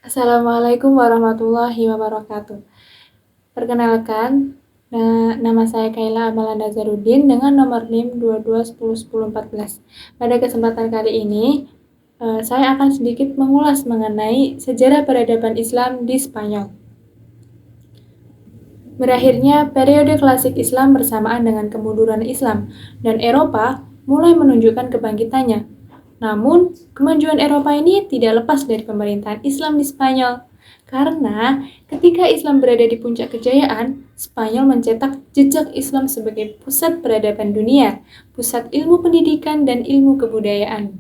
Assalamualaikum warahmatullahi wabarakatuh. Perkenalkan, nama saya Kaila Amalanda Nazarudin dengan nomor NIM 22101014. Pada kesempatan kali ini, saya akan sedikit mengulas mengenai sejarah peradaban Islam di Spanyol. Berakhirnya periode klasik Islam bersamaan dengan kemunduran Islam, dan Eropa mulai menunjukkan kebangkitannya. Namun, kemajuan Eropa ini tidak lepas dari pemerintahan Islam di Spanyol. Karena ketika Islam berada di puncak kejayaan, Spanyol mencetak jejak Islam sebagai pusat peradaban dunia, pusat ilmu pendidikan dan ilmu kebudayaan.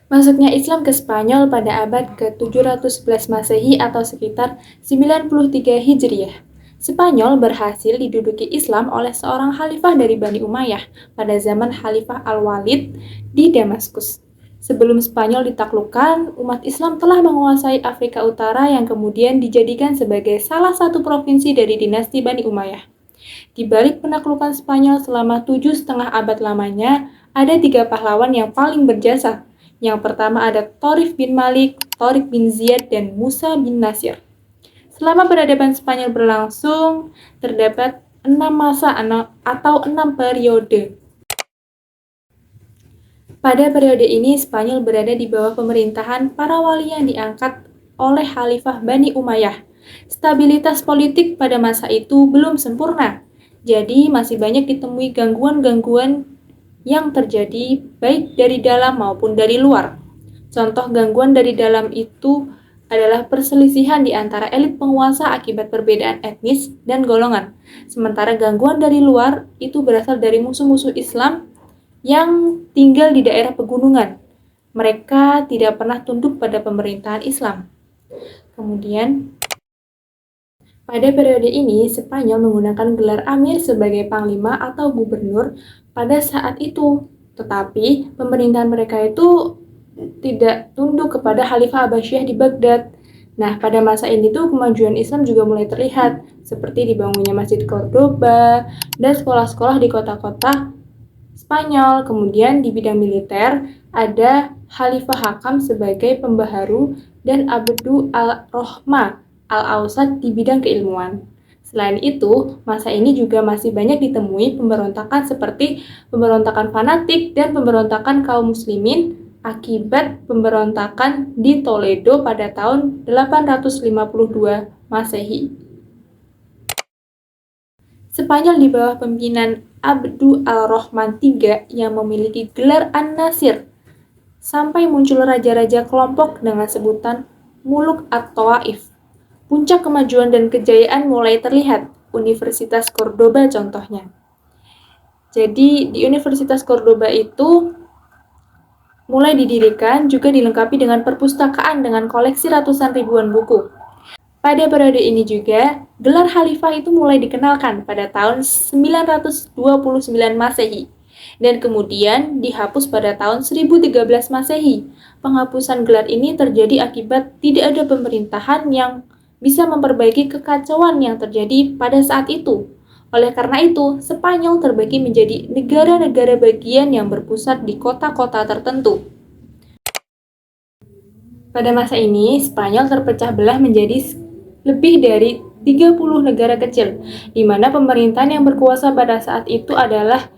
Masuknya Islam ke Spanyol pada abad ke-711 Masehi atau sekitar 93 Hijriah. Spanyol berhasil diduduki Islam oleh seorang khalifah dari Bani Umayyah pada zaman Khalifah Al-Walid di Damaskus. Sebelum Spanyol ditaklukkan, umat Islam telah menguasai Afrika Utara yang kemudian dijadikan sebagai salah satu provinsi dari dinasti Bani Umayyah. Di balik penaklukan Spanyol selama 7,5 abad lamanya, ada 3 pahlawan yang paling berjasa. Yang pertama ada Torif bin Malik, Torik bin Ziyad, dan Musa bin Nasir. Selama peradaban Spanyol berlangsung, terdapat 6 masa atau 6 periode. Pada periode ini, Spanyol berada di bawah pemerintahan para wali yang diangkat oleh Khalifah Bani Umayyah. Stabilitas politik pada masa itu belum sempurna, jadi masih banyak ditemui gangguan-gangguan yang terjadi baik dari dalam maupun dari luar. Contoh gangguan dari dalam itu adalah perselisihan di antara elit penguasa akibat perbedaan etnis dan golongan. Sementara gangguan dari luar itu berasal dari musuh-musuh Islam yang tinggal di daerah pegunungan. Mereka tidak pernah tunduk pada pemerintahan Islam. Kemudian, pada periode ini, Spanyol menggunakan gelar Amir sebagai panglima atau gubernur pada saat itu. Tetapi, pemerintahan mereka itu tidak tunduk kepada Khalifah Abbasiyah di Baghdad. Nah, pada masa ini tuh kemajuan Islam juga mulai terlihat, seperti dibangunnya Masjid Cordoba dan sekolah-sekolah di kota-kota Spanyol. Kemudian di bidang militer ada Khalifah Hakam sebagai pembaharu dan Abdu al-Rahma al-Ausad di bidang keilmuan. Selain itu, masa ini juga masih banyak ditemui pemberontakan seperti pemberontakan fanatik dan pemberontakan kaum muslimin akibat pemberontakan di Toledo pada tahun 852 Masehi. Spanyol di bawah pimpinan Abdu al-Rahman III yang memiliki gelar An-Nasir, sampai muncul raja-raja kelompok dengan sebutan Muluk at-Tawaif. Puncak kemajuan dan kejayaan mulai terlihat, Universitas Cordoba contohnya. Jadi di Universitas Cordoba itu mulai didirikan, juga dilengkapi dengan perpustakaan dengan koleksi ratusan ribuan buku. Pada periode ini juga, gelar khalifah itu mulai dikenalkan pada tahun 929 Masehi dan kemudian dihapus pada tahun 1013 Masehi. Penghapusan gelar ini terjadi akibat tidak ada pemerintahan yang bisa memperbaiki kekacauan yang terjadi pada saat itu. Oleh karena itu, Spanyol terbagi menjadi negara-negara bagian yang berpusat di kota-kota tertentu. Pada masa ini, Spanyol terpecah belah menjadi lebih dari 30 negara kecil, di mana pemerintahan yang berkuasa pada saat itu adalah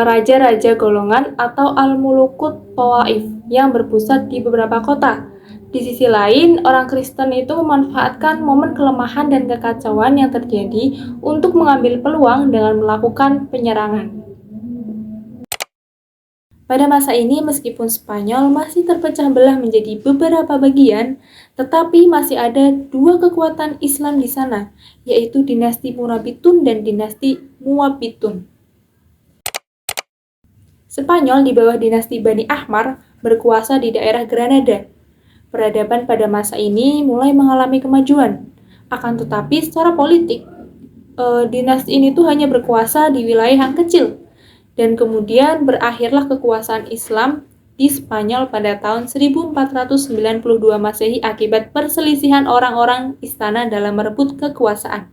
raja-raja golongan atau Al-Mulukut Tawaif yang berpusat di beberapa kota. Di sisi lain, orang Kristen itu memanfaatkan momen kelemahan dan kekacauan yang terjadi untuk mengambil peluang dengan melakukan penyerangan. Pada masa ini, meskipun Spanyol masih terpecah belah menjadi beberapa bagian, tetapi masih ada 2 kekuatan Islam di sana, yaitu dinasti Murabitun dan dinasti Muwabitun. Spanyol di bawah dinasti Bani Ahmar berkuasa di daerah Granada. Peradaban pada masa ini mulai mengalami kemajuan. Akan tetapi secara politik, dinasti ini tuh hanya berkuasa di wilayah yang kecil. Dan kemudian berakhirlah kekuasaan Islam di Spanyol pada tahun 1492 Masehi akibat perselisihan orang-orang istana dalam merebut kekuasaan.